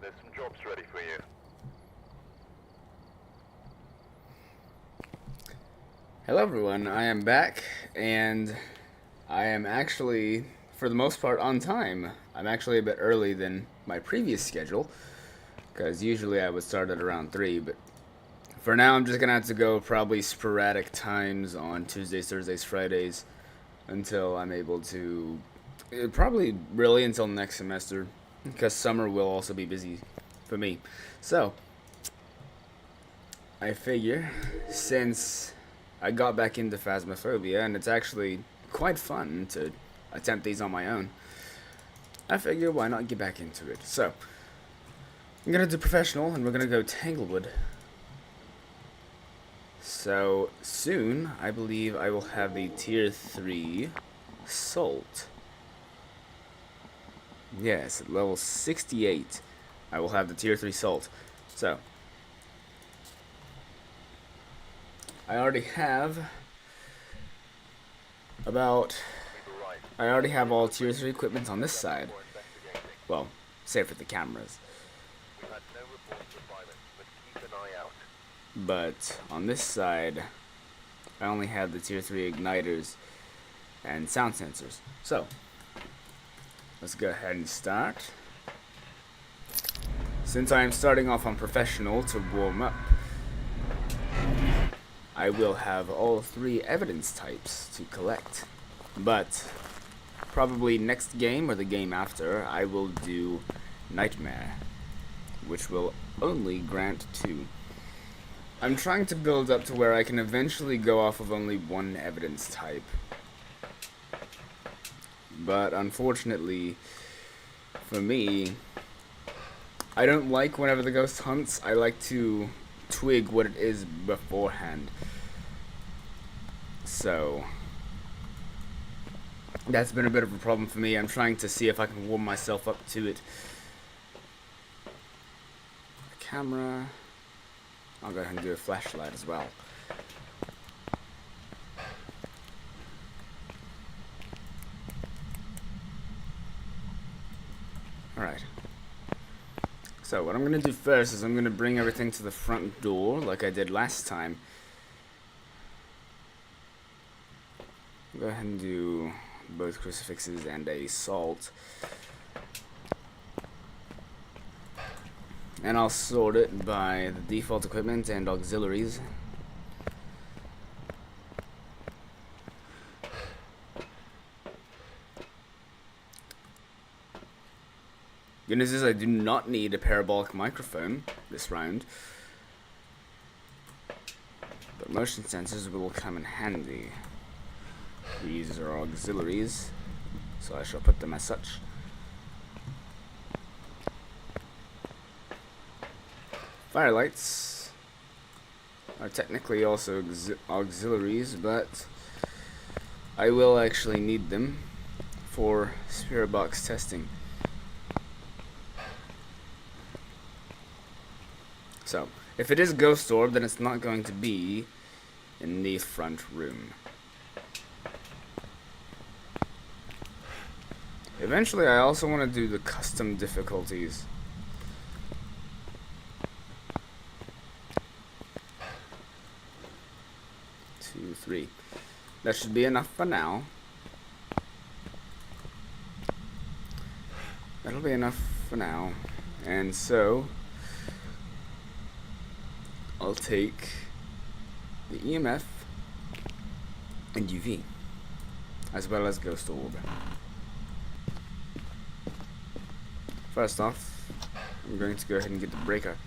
There's some jobs ready for you. Hello everyone, I am back, and I am actually, for the most part, on time. I'm actually a bit early than my previous schedule, because usually I would start at around 3, but for now I'm just going to have to go probably sporadic times on Tuesdays, Thursdays, Fridays, until I'm able to, probably really until next semester, because summer will also be busy for me. So, I figure, since I got back into Phasmophobia, and it's actually quite fun to attempt these on my own, I figure why not get back into it. So, I'm gonna do professional, and we're gonna go Tanglewood. So, soon, I believe I will have the tier 3 Salt. Yes, at level 68, I will have the tier 3 Salt. So, I already have all tier 3 equipment on this side. Well, save for the cameras. We've had no reports of violence, but keep an eye out. But on this side, I only have the tier 3 igniters and sound sensors. So, let's go ahead and start. Since I am starting off on professional to warm up, I will have all 3 evidence types to collect. But probably next game or the game after, I will do Nightmare, which will only grant 2. I'm trying to build up to where I can eventually go off of only 1 evidence type. But unfortunately, for me, I don't like whenever the ghost hunts. I like to twig what it is beforehand. So, that's been a bit of a problem for me. I'm trying to see if I can warm myself up to it. A camera. I'll go ahead and do a flashlight as well. Alright. So what I'm going to do first is I'm going to bring everything to the front door like I did last time. Go ahead and do both crucifixes and a salt. And I'll sort it by the default equipment and auxiliaries. Good news is I do not need a parabolic microphone this round, but motion sensors will come in handy. These are auxiliaries, so I shall put them as such. Firelights are technically also auxiliaries, but I will actually need them for spirit box testing. So, if it is Ghost Orb, then it's not going to be in the front room. Eventually, I also want to do the custom difficulties. Two, 3. That should be enough for now. That'll be enough for now. And so, I'll take the EMF and UV, as well as Ghost Orb. First off, I'm going to go ahead and get the breaker.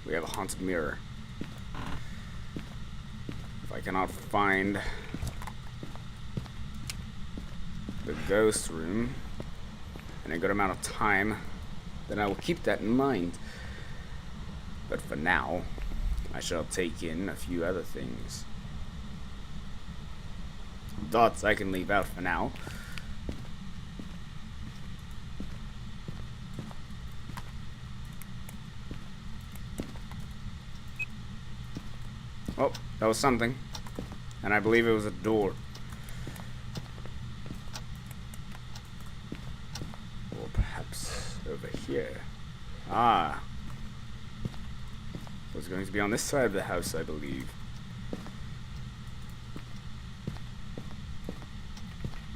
We have a haunted mirror. If I cannot find the ghost room in a good amount of time, then I will keep that in mind. But for now, I shall take in a few other things. Dots I can leave out for now. Oh, that was something. And I believe it was a door. Or perhaps over here. Ah. It was going to be on this side of the house, I believe.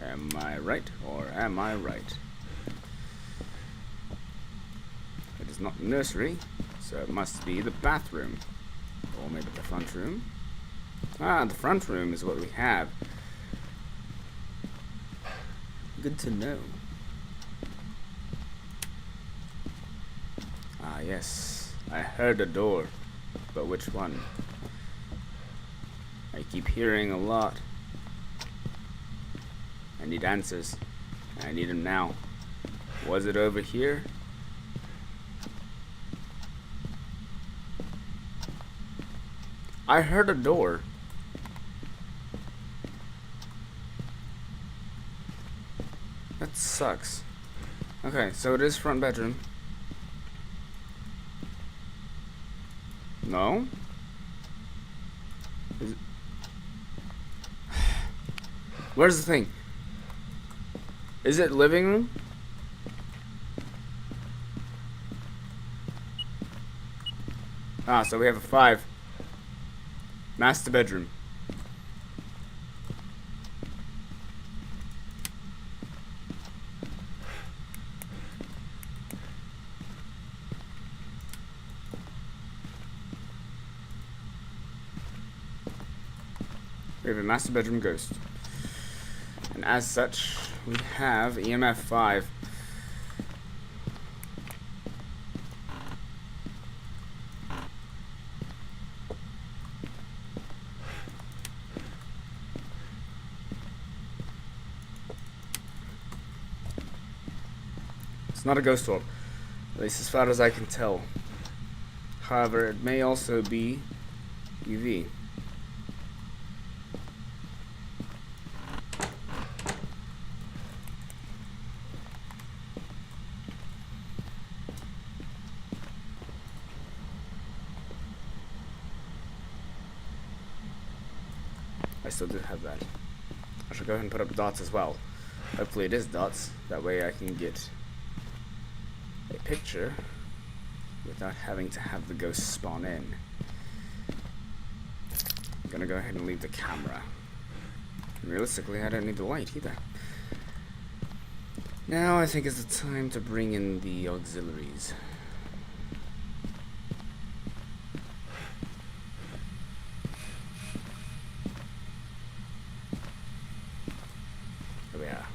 Am I right, or am I right? It is not the nursery, so it must be the bathroom. Or maybe the front room. Ah, the front room is what we have. Good to know. Ah, yes. I heard a door. But which one? I keep hearing a lot. I need answers. I need them now. Was it over here? I heard a door. That sucks. Okay, so it is front bedroom. No? Is it? Where's the thing? Is it living room? Ah, so we have a 5. Master bedroom. We have a master bedroom ghost. And as such, we have EMF 5. It's not a ghost orb, at least as far as I can tell. However, it may also be UV. I still do have that. I should go ahead and put up dots as well. Hopefully it is dots. That way I can get a picture without having to have the ghost spawn in. I'm gonna go ahead and leave the camera. And realistically, I don't need the light either. Now I think is the time to bring in the auxiliaries. Here we are.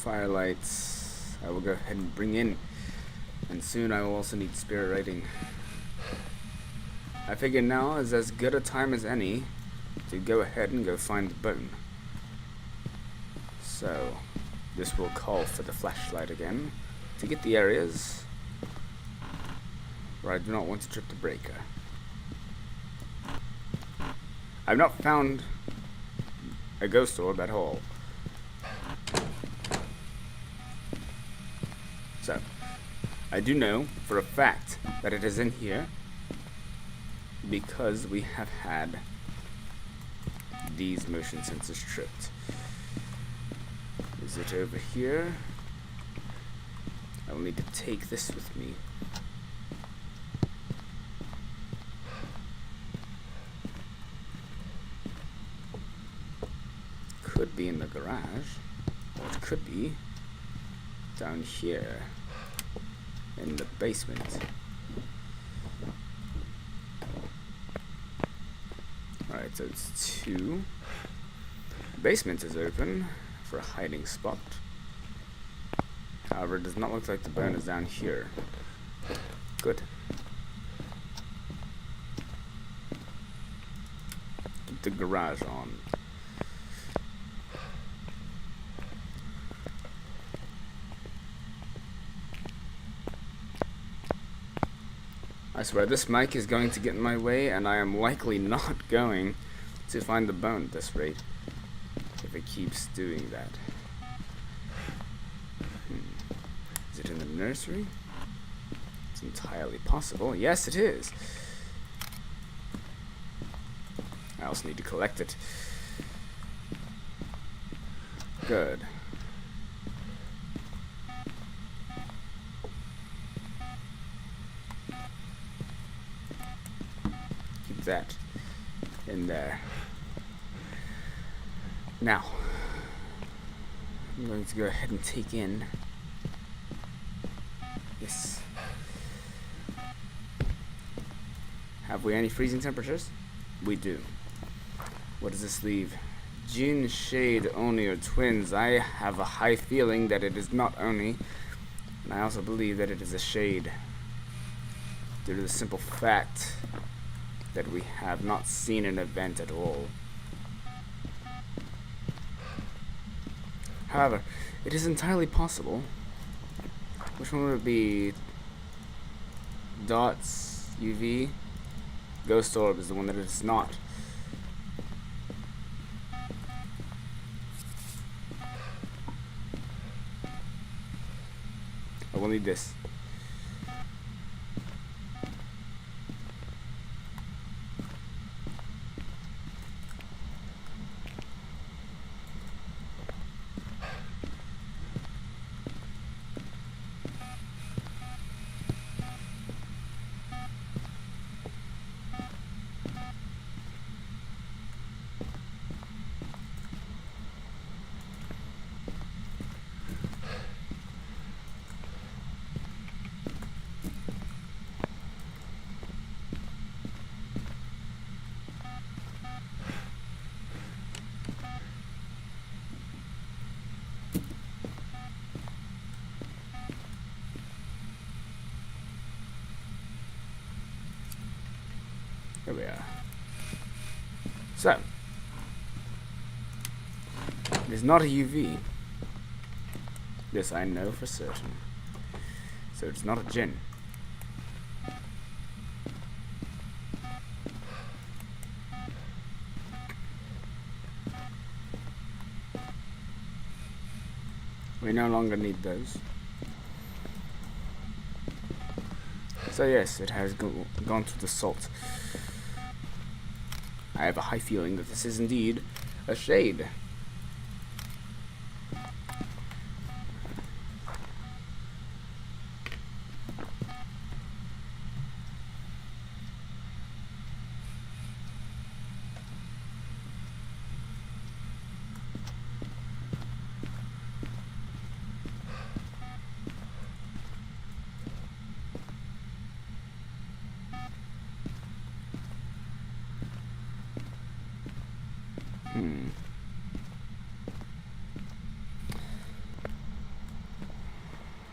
Firelights I will go ahead and bring in, and soon I will also need spirit writing. I figure now is as good a time as any to go ahead and go find the bone. So this will call for the flashlight again to get the areas where I do not want to trip the breaker. I've not found a ghost orb at all. So, I do know for a fact that it is in here because we have had these motion sensors tripped. Is it over here? I will need to take this with me. Could be in the garage, or it could be down here in the basement. Alright, so it's 2. Basement is open for a hiding spot. However, it does not look like the bone is down here. Good. Keep the garage on. I swear, this mic is going to get in my way, and I am likely not going to find the bone at this rate if it keeps doing that. Is it in the nursery? It's entirely possible. Yes, it is. I also need to collect it. Good. Keep that in there. Now, I'm going to go ahead and take in this. Have we any freezing temperatures? We do. What does this leave? Jin, Shade, Oni, or Twins? I have a high feeling that it is not Oni, and I also believe that it is a Shade, due to the simple fact that we have not seen an event at all. However, it is entirely possible. Which one would it be? Dots, UV? Ghost Orb is the one that it is not. I will need this. Here we are. So, it is not a UV. This I know for certain. So it's not a Jinn. We no longer need those. So yes, it has gone through the salt. I have a high feeling that this is indeed a Shade.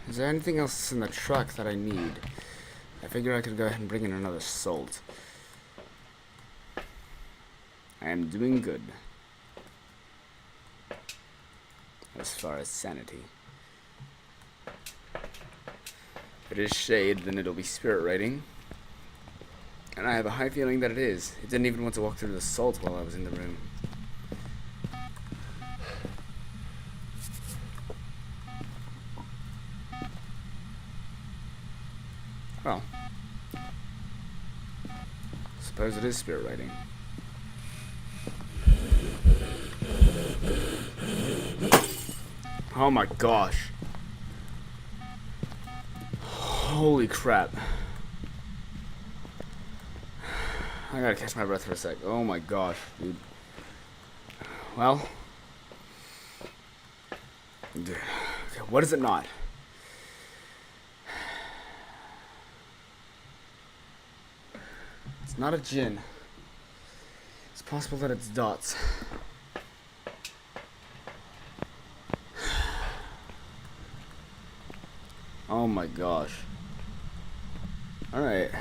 Is there anything else in the truck that I need? I figure I could go ahead and bring in another salt. I am doing good. As far as sanity. If it is Shade, then it'll be spirit writing. And I have a high feeling that it is. It didn't even want to walk through the salt while I was in the room. Well, suppose it is spirit writing. Oh my gosh. Holy crap. I gotta catch my breath for a sec. Oh my gosh, dude. Well. Okay, what is it not? It's not a Jinn. It's possible that it's dots. Oh my gosh. Alright.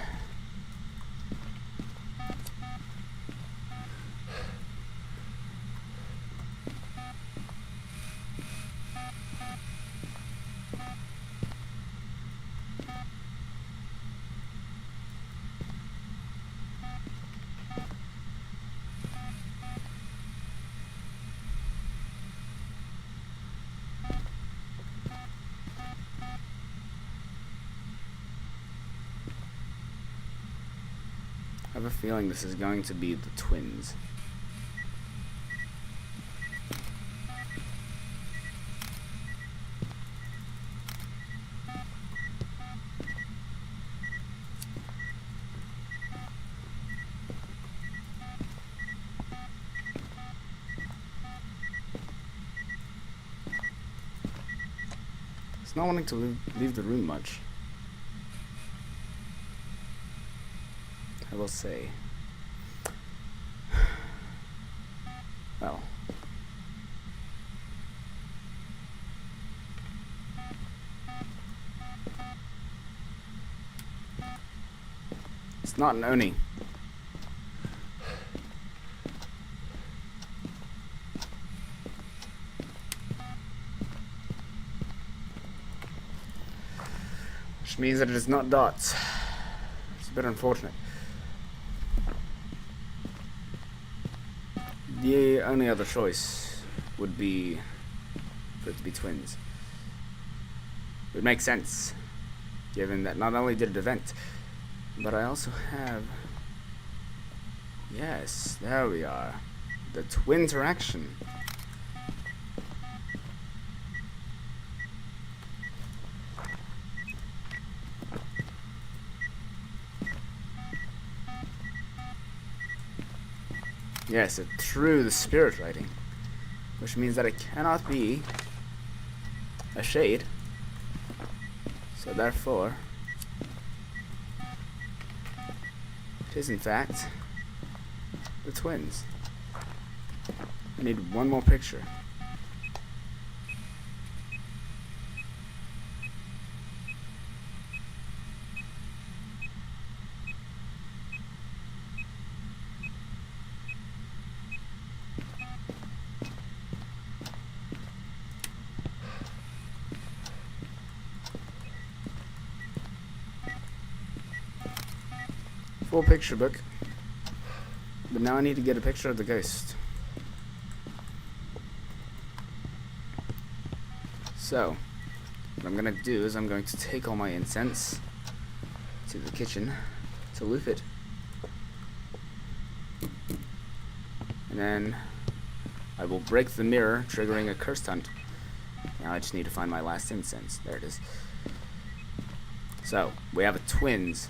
a feeling this is going to be the twins. It's not wanting to leave the room much, I will say. Well, it's not an Oni. Which means that it is not dots. It's a bit unfortunate. The only other choice would be for it to be twins. It would make sense, given that not only did it event, but I also have... Yes, there we are. The twin interaction. Yes, it threw the spirit writing, which means that it cannot be a shade. So therefore, it is in fact the twins. I need one more picture. Full picture book. But now I need to get a picture of the ghost. So, what I'm gonna do is I'm going to take all my incense to the kitchen to loop it. And then I will break the mirror, triggering a cursed hunt. Now I just need to find my last incense. There it is. So, we have a twins.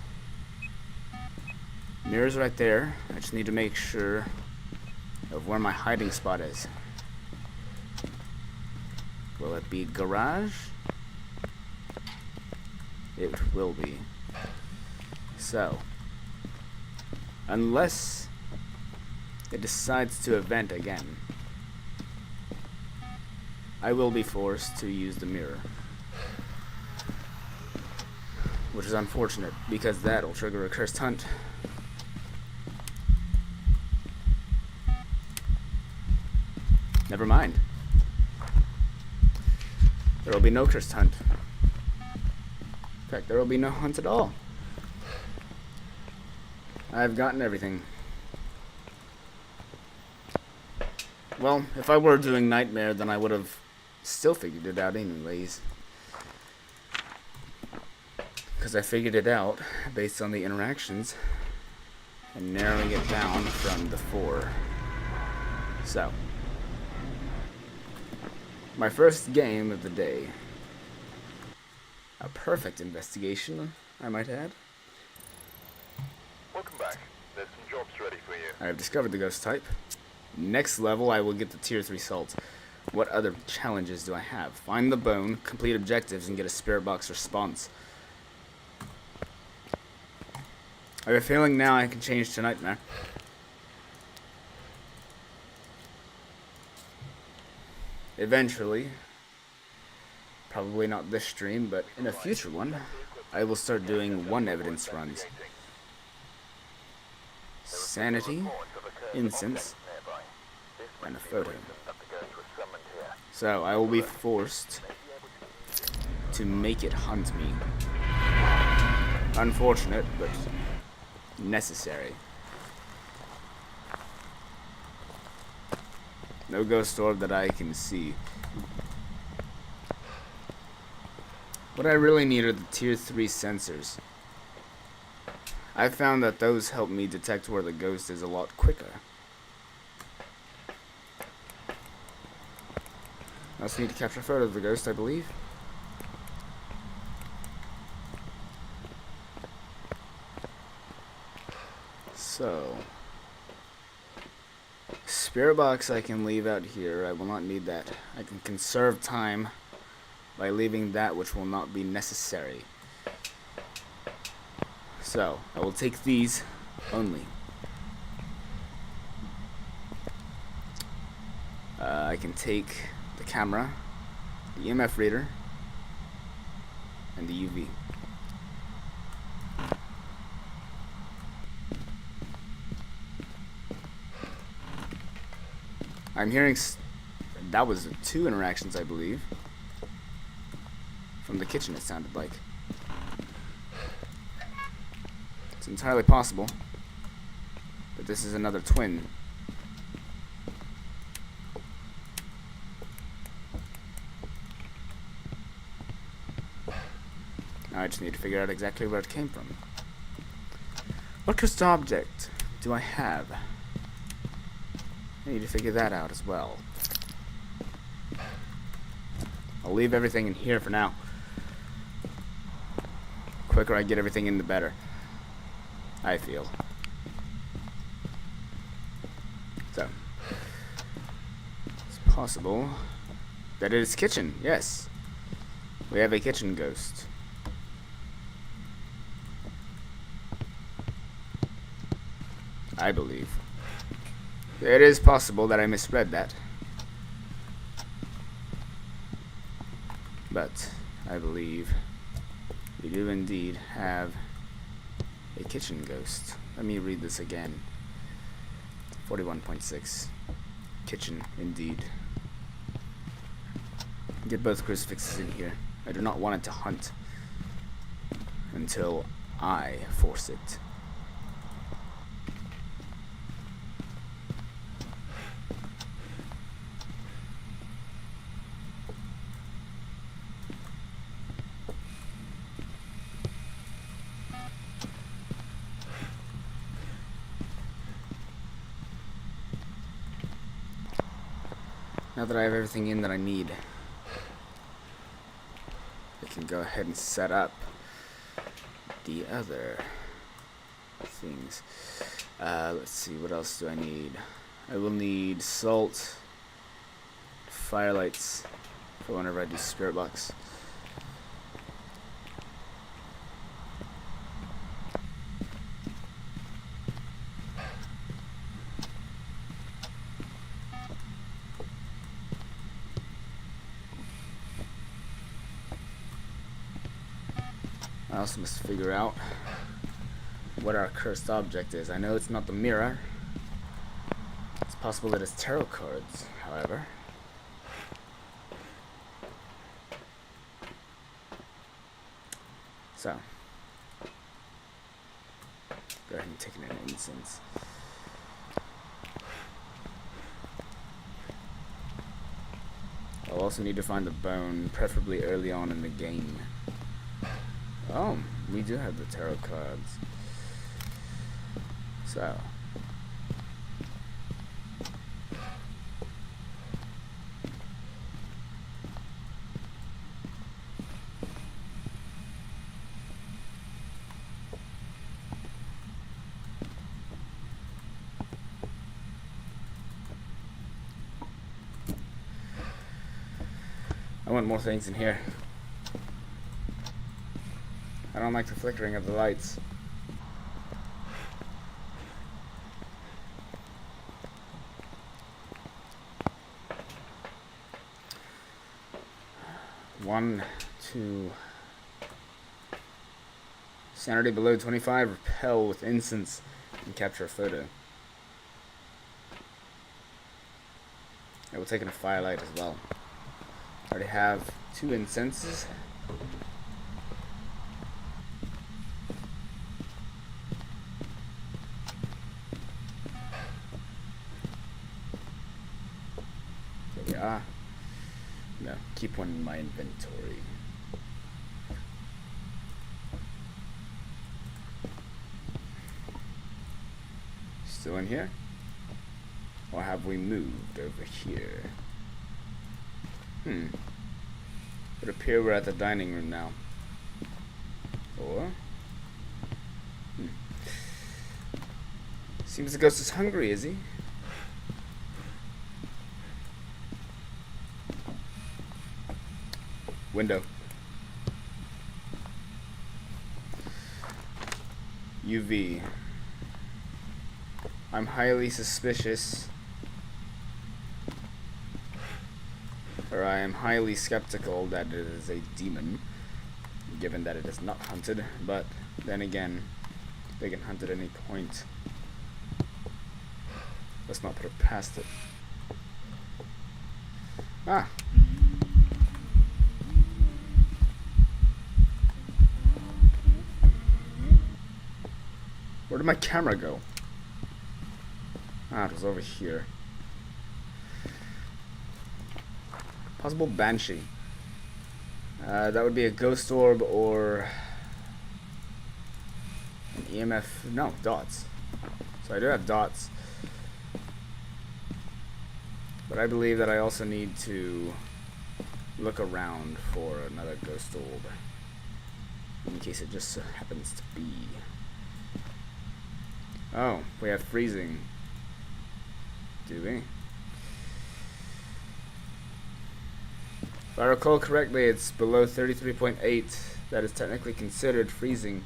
Mirror's right there. I just need to make sure of where my hiding spot is. Will it be garage? It will be. So, unless it decides to event again, I will be forced to use the mirror. Which is unfortunate, because that'll trigger a cursed hunt. Never mind. There will be no cursed hunt. In fact, there will be no hunt at all. I've gotten everything. Well, if I were doing Nightmare, then I would have still figured it out anyways. Because I figured it out based on the interactions and narrowing it down from the 4. So, my first game of the day. A perfect investigation, I might add. Welcome back. There's some jobs ready for you. I have discovered the ghost type. Next level, I will get the tier 3 salt. What other challenges do I have? Find the bone, complete objectives, and get a spirit box response. I have a feeling now I can change to Nightmare. Eventually, probably not this stream, but in a future one, I will start doing 1 evidence runs. Sanity, incense, and a photo. So I will be forced to make it hunt me. Unfortunate, but necessary. No ghost orb that I can see. What I really need are the tier 3 sensors. I found that those help me detect where the ghost is a lot quicker. I also need to capture a photo of the ghost, I believe. So, spirit box I can leave out here. I will not need that. I can conserve time by leaving that which will not be necessary. So, I will take these only. I can take the camera, the EMF reader, and the UV. I'm hearing that was 2 interactions, I believe. From the kitchen, it sounded like. It's entirely possible. But this is another twin. Now I just need to figure out exactly where it came from. What cursed object do I have? I need to figure that out as well. I'll leave everything in here for now. The quicker I get everything in, the better, I feel. So, it's possible that it is kitchen. Yes, we have a kitchen ghost. I believe. It is possible that I misread that. But I believe we do indeed have a kitchen ghost. Let me read this again. 41.6. Kitchen, indeed. Get both crucifixes in here. I do not want it to hunt until I force it. Now that I have everything in that I need, I can go ahead and set up the other things. Let's see, what else do I need? I will need salt, firelights for whenever I do spirit box. I also must figure out what our cursed object is. I know it's not the mirror. It's possible that it's tarot cards, however. So, go ahead and take it in incense. I'll also need to find the bone, preferably early on in the game. Oh, we do have the tarot cards. So, I want more things in here. I don't like the flickering of the lights. One, two. Sanity below 25. Repel with incense and capture a photo. I will take in a firelight as well. I already have 2 incenses. No, keep one in my inventory. Still in here? Or have we moved over here? It would appear we're at the dining room now. Or... Seems the ghost is hungry, is he? Window. UV. I'm highly suspicious, or I am highly skeptical that it is a demon, given that it is not hunted, but then again, they can hunt at any point. Let's not put it past it. Ah! Where did my camera go? Ah, it was over here. Possible banshee. That would be a ghost orb or an EMF. No, dots. So I do have dots. But I believe that I also need to look around for another ghost orb, in case it just so happens to be. Oh, we have freezing. Do we? If I recall correctly, it's below 33.8 that is technically considered freezing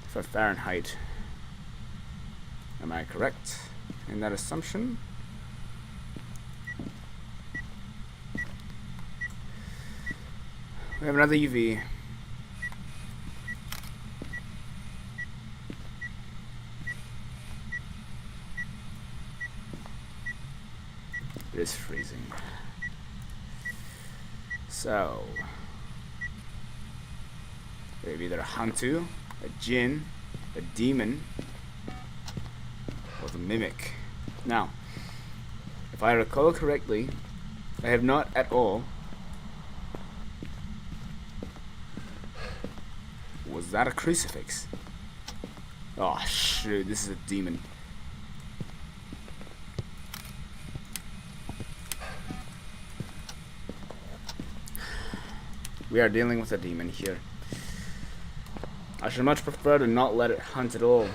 for Fahrenheit. Am I correct in that assumption? We have another UV. It is freezing. So, we have either a Hantu, a Jinn, a Demon, or the Mimic. Now, if I recall correctly, I have not at all. Was that a crucifix? Oh shoot, this is a demon. We are dealing with a demon here. I should much prefer to not let it hunt at all.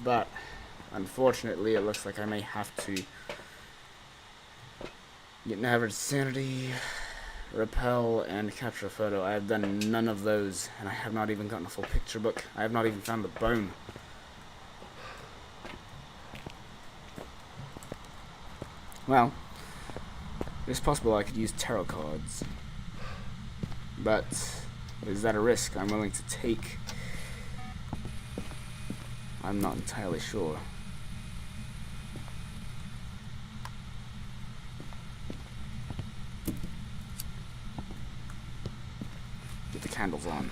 But, unfortunately, it looks like I may have to get an average sanity, repel, and capture a photo. I have done none of those, and I have not even gotten a full picture book. I have not even found the bone. Well, it's possible I could use tarot cards, but is that a risk I'm willing to take? I'm not entirely sure. Get the candles on.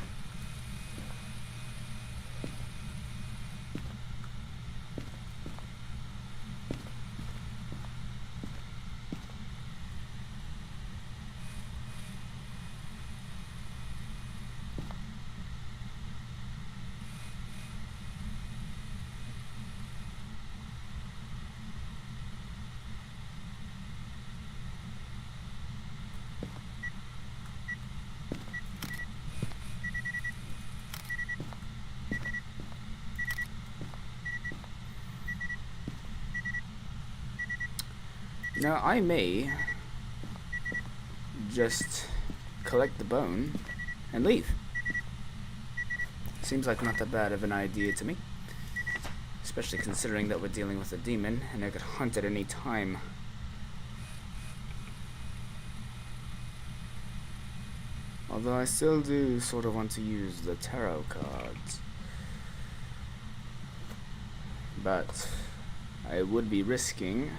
Now, I may just collect the bone and leave. Seems like not that bad of an idea to me. Especially considering that we're dealing with a demon and it could hunt at any time. Although I still do sort of want to use the tarot cards. But I would be risking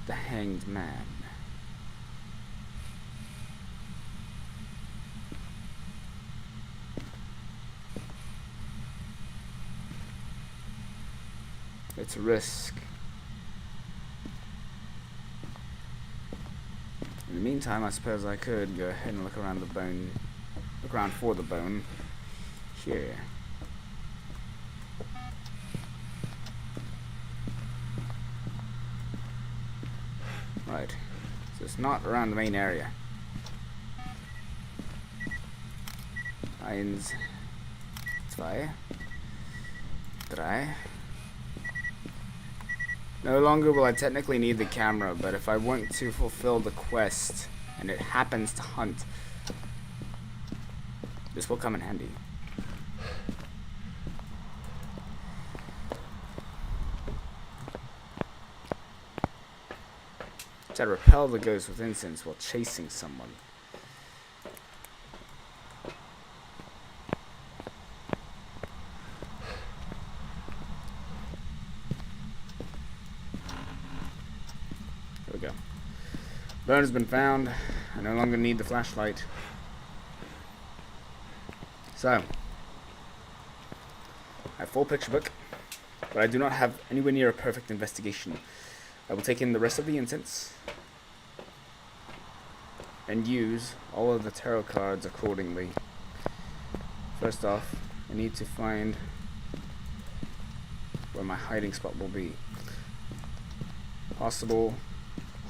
the Hanged Man. It's a risk. In the meantime, I suppose I could go ahead and look around the bone, look around for the bone here. Right. So it's not around the main area. 1, 2, 3. No longer will I technically need the camera, but if I want to fulfill the quest and it happens to hunt, this will come in handy. To repel the ghost with incense while chasing someone. There we go. Bone has been found. I no longer need the flashlight. So, I have full picture book, but I do not have anywhere near a perfect investigation. I will take in the rest of the incense and use all of the tarot cards accordingly. First off, I need to find where my hiding spot will be. Possible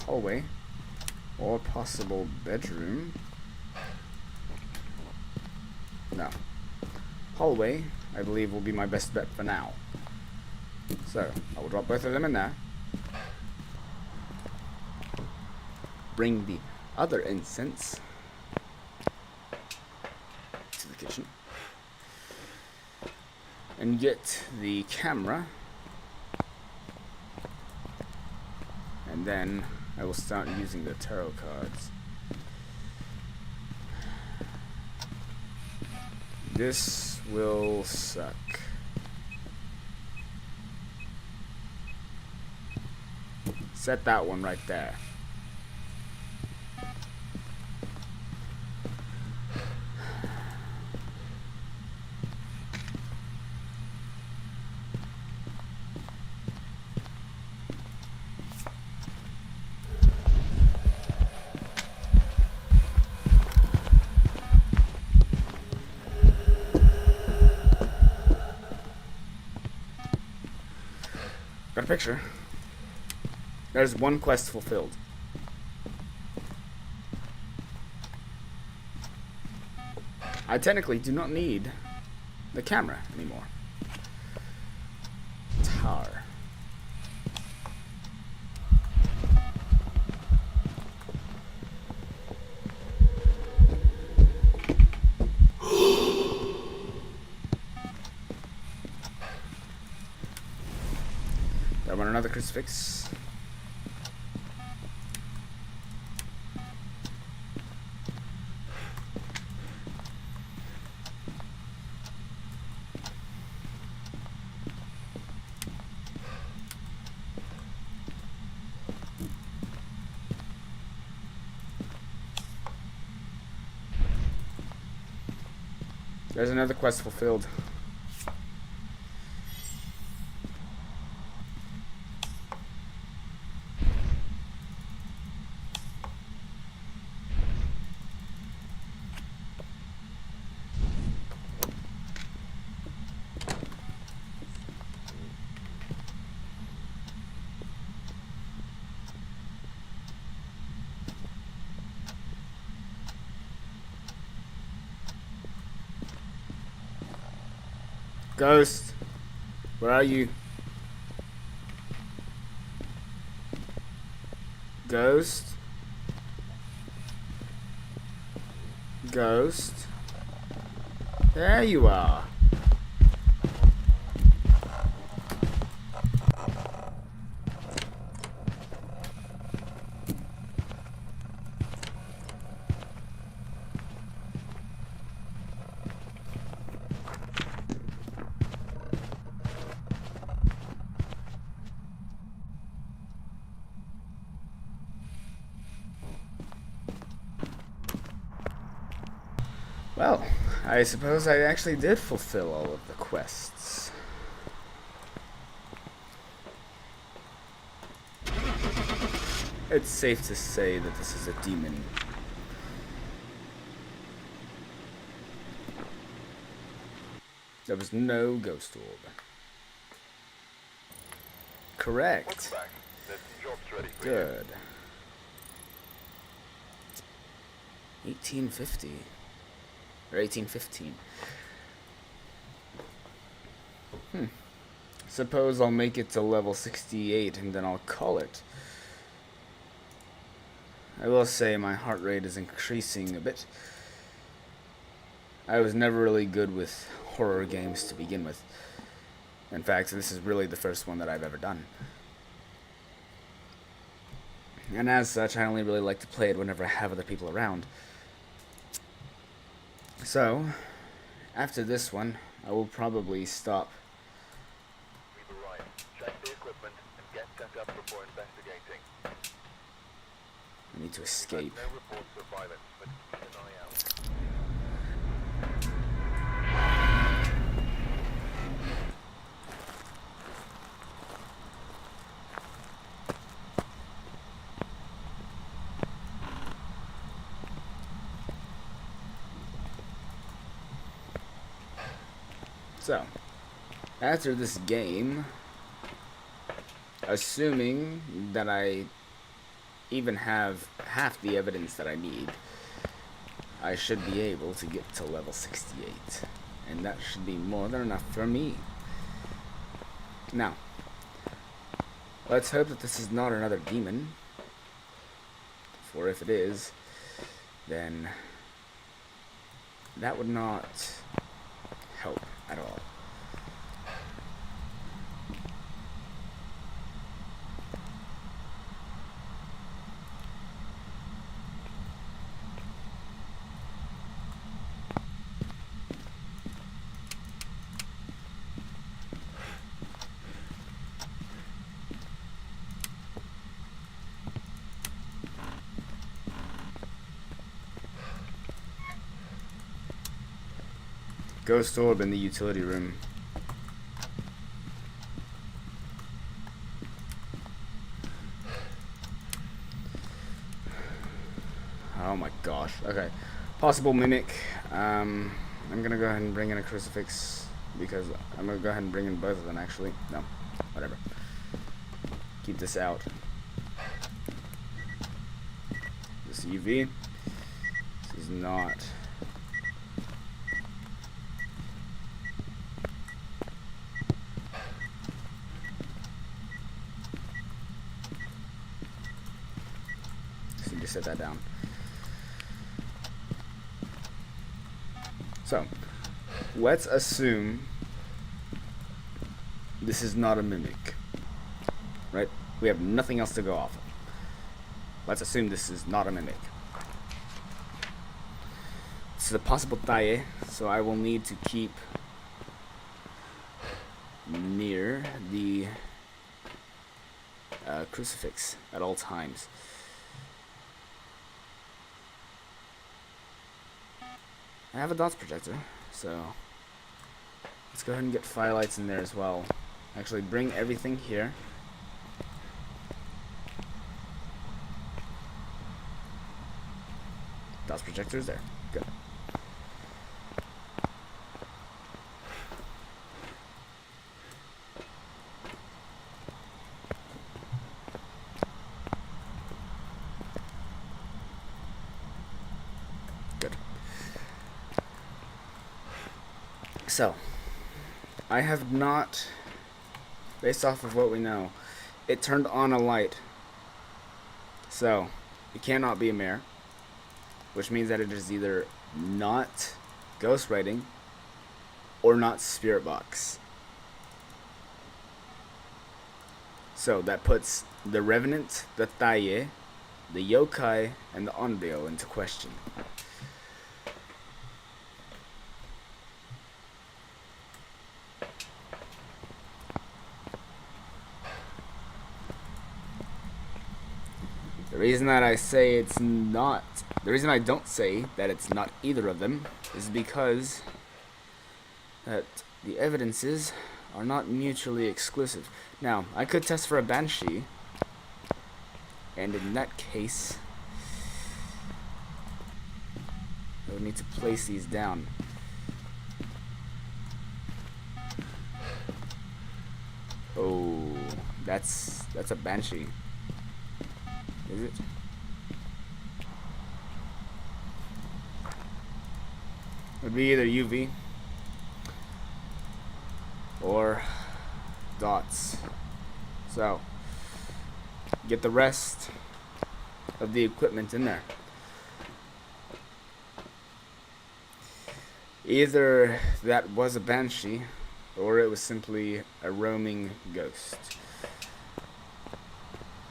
hallway or possible bedroom. No. Hallway, I believe, will be my best bet for now. So, I will drop both of them in there. Bring the other incense to the kitchen. And get the camera. And then I will start using the tarot cards. This will suck. Set that one right there. Got a picture. There's one quest fulfilled. I technically do not need the camera anymore. Tar. I want another crucifix. There's another quest fulfilled. Ghost, where are you? Ghost? Ghost? There you are. Well, I suppose I actually did fulfill all of the quests. It's safe to say that this is a demon. There was no ghost orb. Correct. Welcome back. The job's ready for you. Good. 1850 or 1815. Suppose I'll make it to level 68 and then I'll call it. I will say my heart rate is increasing a bit. I was never really good with horror games to begin with. In fact, this is really the first one that I've ever done. And as such, I only really like to play it whenever I have other people around. So, after this one, I will probably stop. We've arrived. Check the equipment and get set up before investigating. I need to We've escape. had no reports of violence, but keep an eye out. So, after this game, assuming that I even have half the evidence that I need, I should be able to get to level 68. And that should be more than enough for me. Now, let's hope that this is not another demon. For if it is, then that would not help at all. Ghost orb in the utility room. Oh my gosh. Okay. Possible mimic. I'm gonna go ahead and bring in a crucifix because I'm gonna go ahead and bring in both of them actually. No. Whatever. Keep this out. This UV. This is not. Just need to set that down. So, let's assume this is not a mimic, right? We have nothing else to go off of. Let's assume this is not a mimic. This is a possible taille, so I will need to keep near the crucifix at all times. I have a dots projector, so let's go ahead and get firelights in there as well. Actually, bring everything here. Dots projector is there. Good. Good. So, I have not, based off of what we know, it turned on a light. So, it cannot be a mirror, which means that it is either not ghost writing or not spirit box. So, that puts the Revenant, the Taille, the Yokai, and the Onryo into question. The reason that I say it's not, the reason I don't say that it's not either of them is because that the evidences are not mutually exclusive. Now, I could test for a Banshee, and in that case, I would need to place these down. Oh, that's a Banshee. Is it? would be either UV or dots. So, get the rest of the equipment in there. Either that was a banshee, or it was simply a roaming ghost.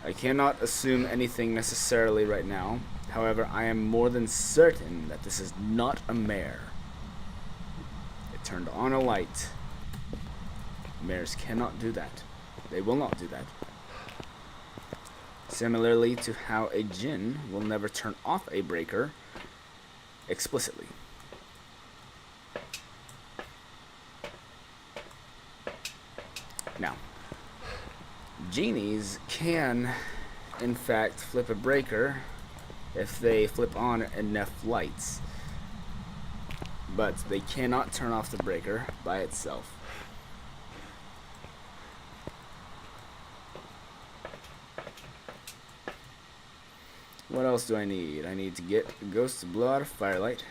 I cannot assume anything necessarily right now. However, I am more than certain that this is not a mare. It turned on a light. Mares cannot do that. They will not do that. Similarly to how a djinn will never turn off a breaker explicitly. Now, genies can, in fact, flip a breaker if they flip on enough lights, but they cannot turn off the breaker by itself. What else do I need? I need to get a ghost to blow out a firelight,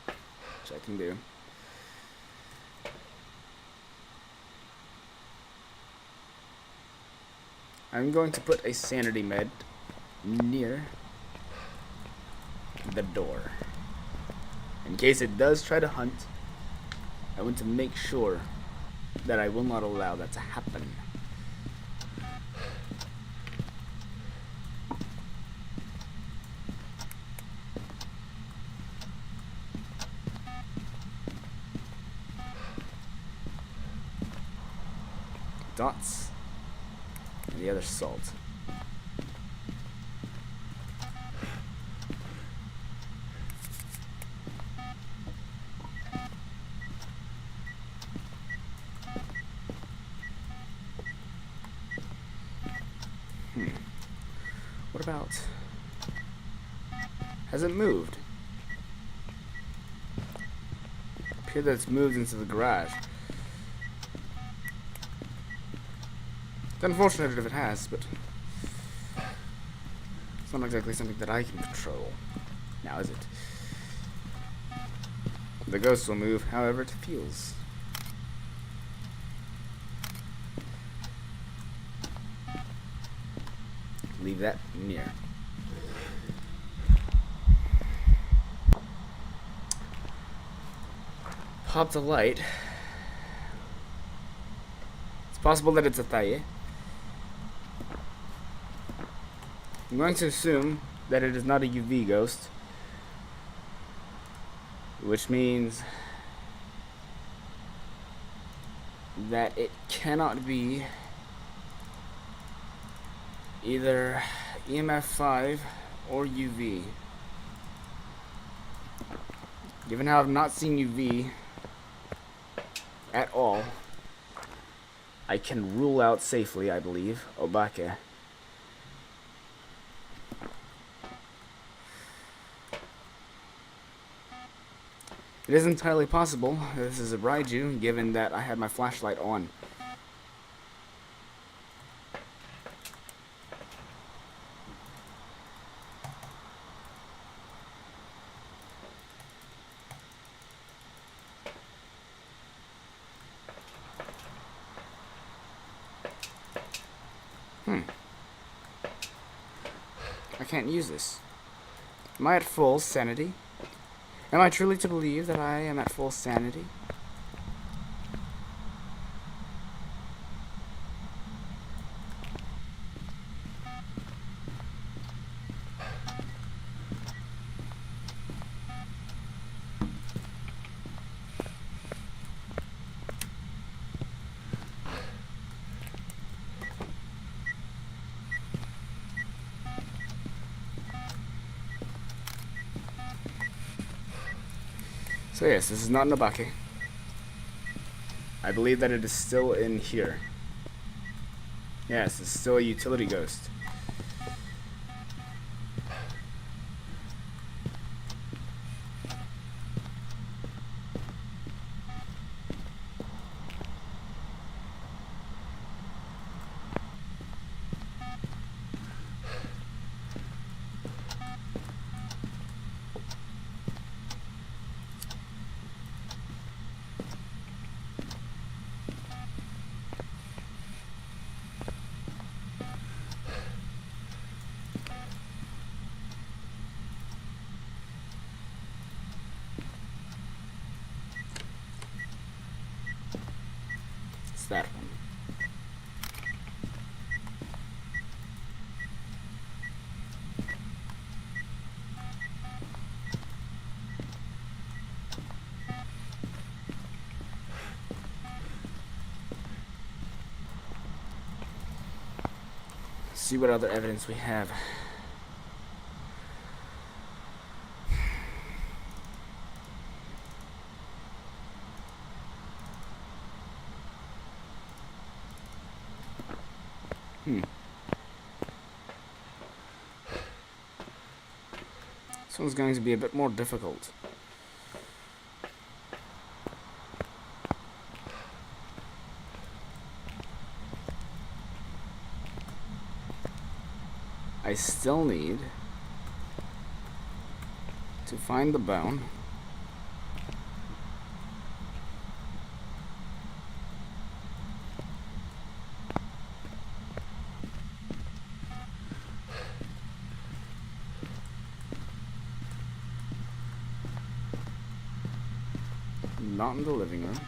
which I can do. I'm going to put a sanity med near the door. In case it does try to hunt, I want to make sure that I will not allow that to happen. Dots. And the other salt. What about... Has it moved? It appears that it's moved into the garage. It's unfortunate if it has, but it's not exactly something that I can control. Now, is it? The ghost will move however it feels. Leave that near. Pop the light. It's possible that it's a thaye. I'm going to assume that it is not a UV ghost, which means that it cannot be either EMF 5 or UV. Given how I've not seen UV at all, I can rule out safely, I believe, Obake. It is entirely possible this is a Raiju, given that I had my flashlight on. I can't use this. Am I at full sanity? Am I truly to believe that I am at full sanity? So yes, this is not an Obake. I believe that it is still in here. Yes, it's still a utility ghost. see what other evidence we have. This one's going to be a bit more difficult. I still need to find the bone. Not in the living room.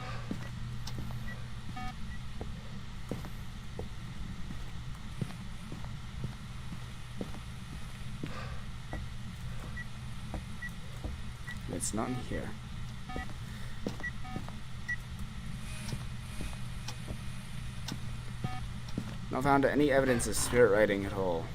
It's not in here. Not found any evidence of spirit writing at all.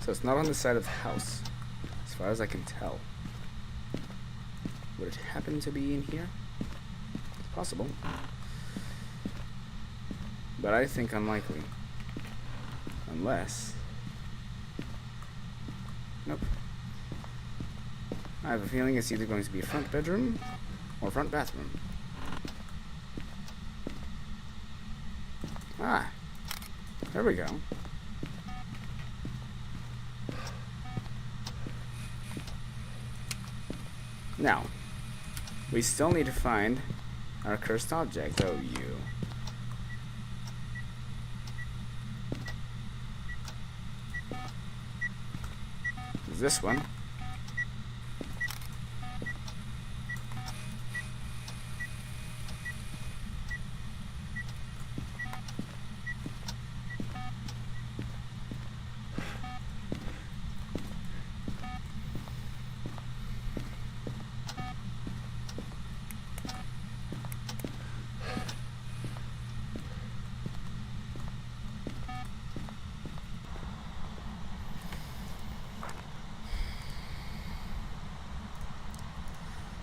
So it's not on the side of the house, as far as I can tell. Would it happen to be in here? It's possible. But I think unlikely. Unless... Nope. I have a feeling it's either going to be a front bedroom or front bathroom. Ah. There we go. Now, we still need to find our cursed object. Oh, you. Is this one?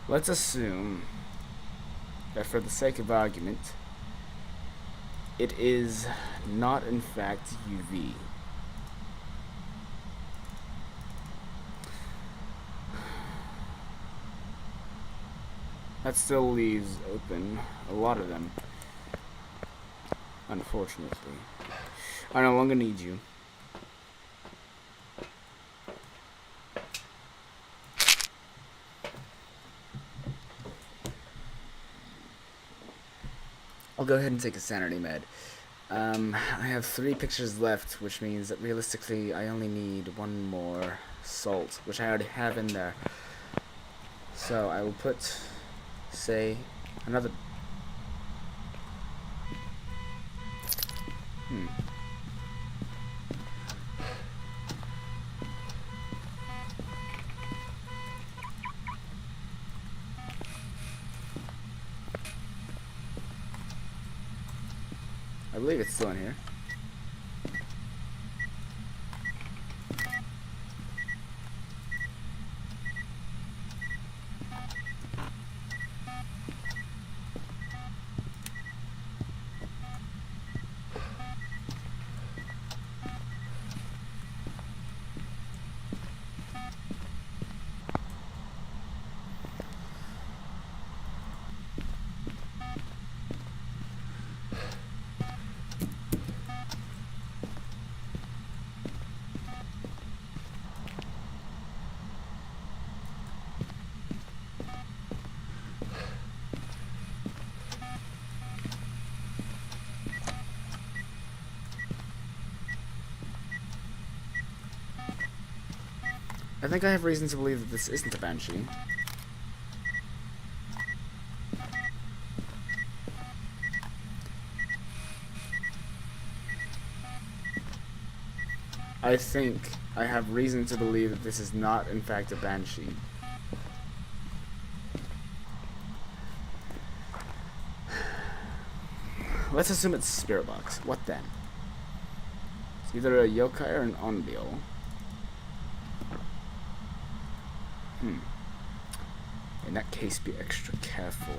Let's assume that for the sake of argument, it is not in fact UV. That still leaves open a lot of them, unfortunately. I no longer need you. I'll go ahead and take a sanity med. I have 3 pictures left, which means that realistically I only need 1 more salt, which I already have in there. So I will put, say, another... I believe it's still in here. think I have reason to believe that this isn't a banshee. I think I have reason to believe that this is not, in fact, a banshee. Let's assume it's Spirit Box. What then? It's either a yokai or an onryo. In that case, be extra careful.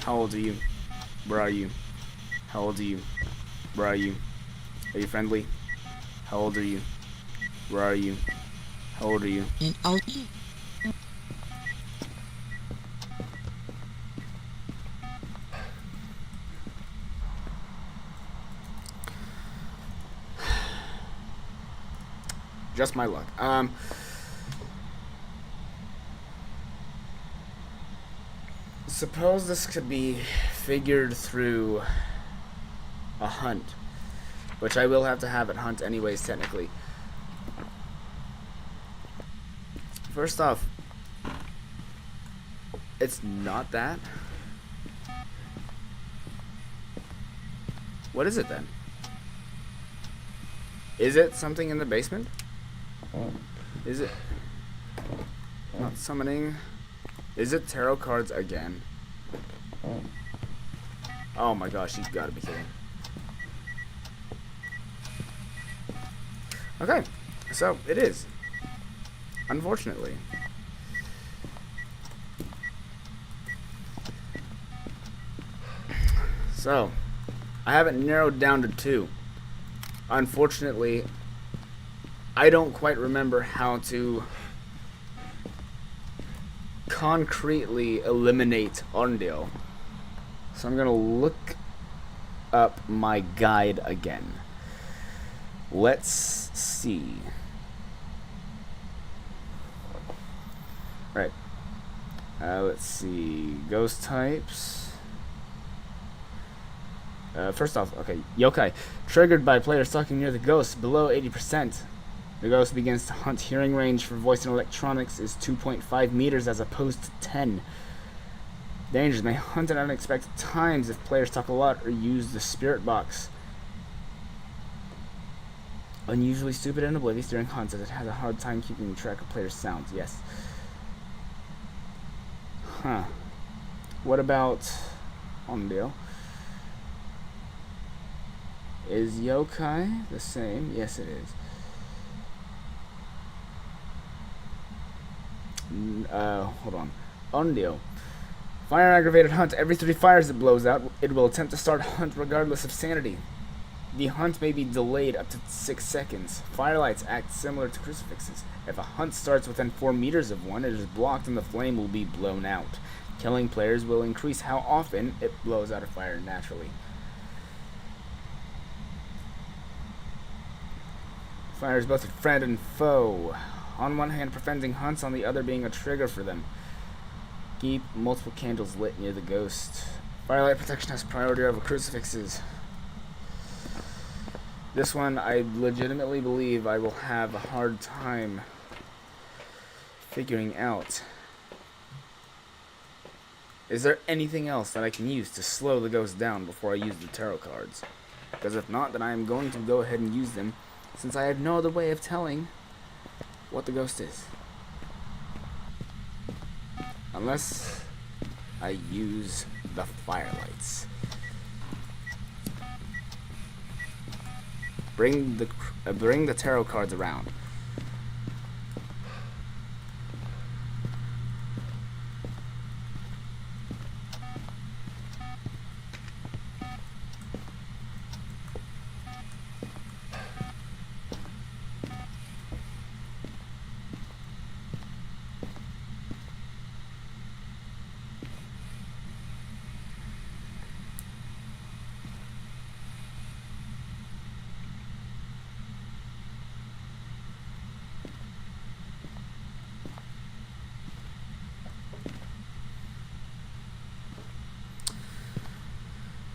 How old are you? Where are you? How old are you? Where are you? Are you friendly? How old are you? Where are you? How old are you? Just my luck. Suppose this could be figured through a hunt, which I will have to have at hunt anyways, technically. First off, it's not that. What is it then? Is it something in the basement? Is it not summoning? Is it tarot cards again? Oh my gosh, you've got to be kidding. Okay, so it is. Unfortunately. So, I have it narrowed down to 2. Unfortunately, I don't quite remember how to concretely eliminate onryo. So I'm gonna look up my guide again. Let's see. Right. Let's see. Ghost types. First off, okay, yokai. Triggered by players talking near the ghost below 80%. The ghost begins to hunt. Hearing range for voice and electronics is 2.5 meters as opposed to 10. Dangers may hunt at unexpected times if players talk a lot or use the spirit box. Unusually stupid and oblivious during hunts, as it has a hard time keeping track of players' sounds. Yes. Huh. What about onryo? Is yokai the same? Yes, it is. Hold on. Onryo. Fire an aggravated hunt. Every 3 fires it blows out, it will attempt to start a hunt regardless of sanity. The hunt may be delayed up to 6 seconds. Firelights act similar to crucifixes. If a hunt starts within 4 meters of one, it is blocked and the flame will be blown out. Killing players will increase how often it blows out a fire naturally. Fire is both a friend and foe. On one hand, preventing hunts, on the other being a trigger for them. Keep multiple candles lit near the ghost. Firelight protection has priority over crucifixes. This one, I legitimately believe I will have a hard time figuring out. Is there anything else that I can use to slow the ghost down before I use the tarot cards? Because if not, then I am going to go ahead and use them, since I have no other way of telling what the ghost is. Unless I use the firelights. Bring the tarot cards around.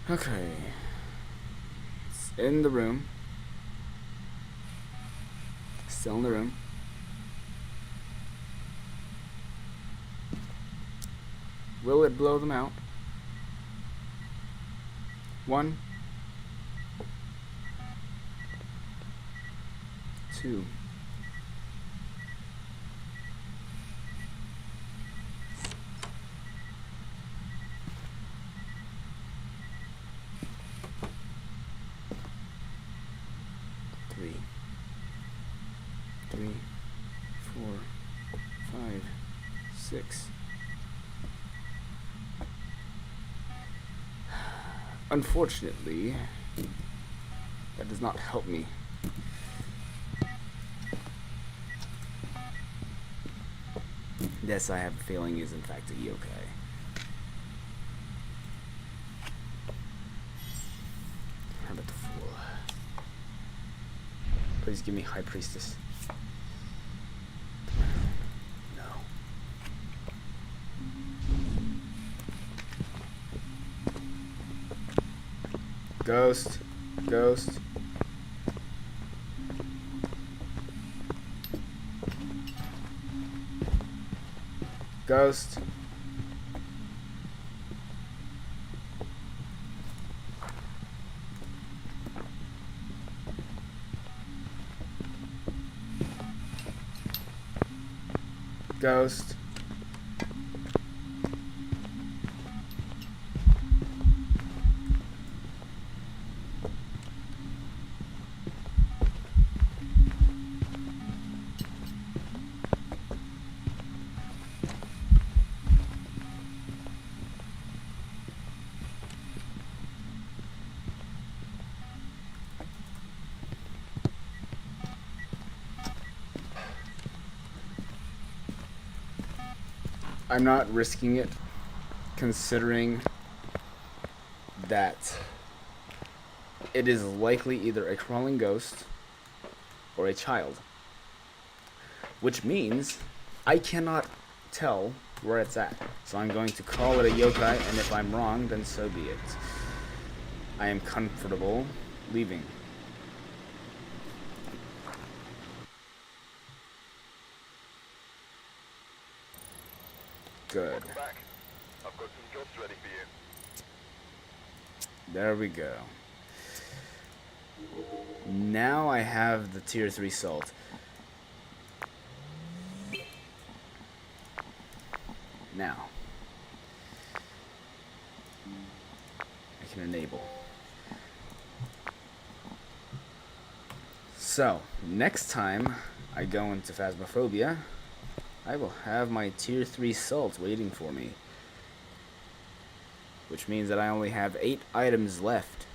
Okay. in the room. Still in the room. Will it blow them out? 1, 2. Three, 4, 5, 6. Unfortunately, that does not help me. This, I have a feeling, is in fact a yokai. How about the fool? Please give me High Priestess. No. Ghost. Ghost. Ghost. Ghost. I'm not risking it, considering that it is likely either a crawling ghost or a child, which means I cannot tell where it's at. So I'm going to call it a yokai, and if I'm wrong, then so be it. I am comfortable leaving. Good. Welcome back. I've got some jobs ready for you. There we go. Now I have the tier 3 salt. Now I can enable. So next time I go into Phasmophobia, I will have my tier 3 salt waiting for me, which means that I only have 8 items left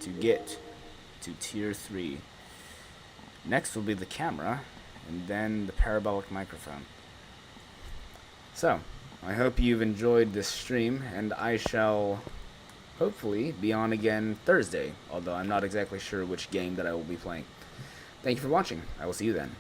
to get to tier 3. Next will be the camera, and then the parabolic microphone. So, I hope you've enjoyed this stream, and I shall hopefully be on again Thursday, although I'm not exactly sure which game that I will be playing. Thank you for watching. I will see you then.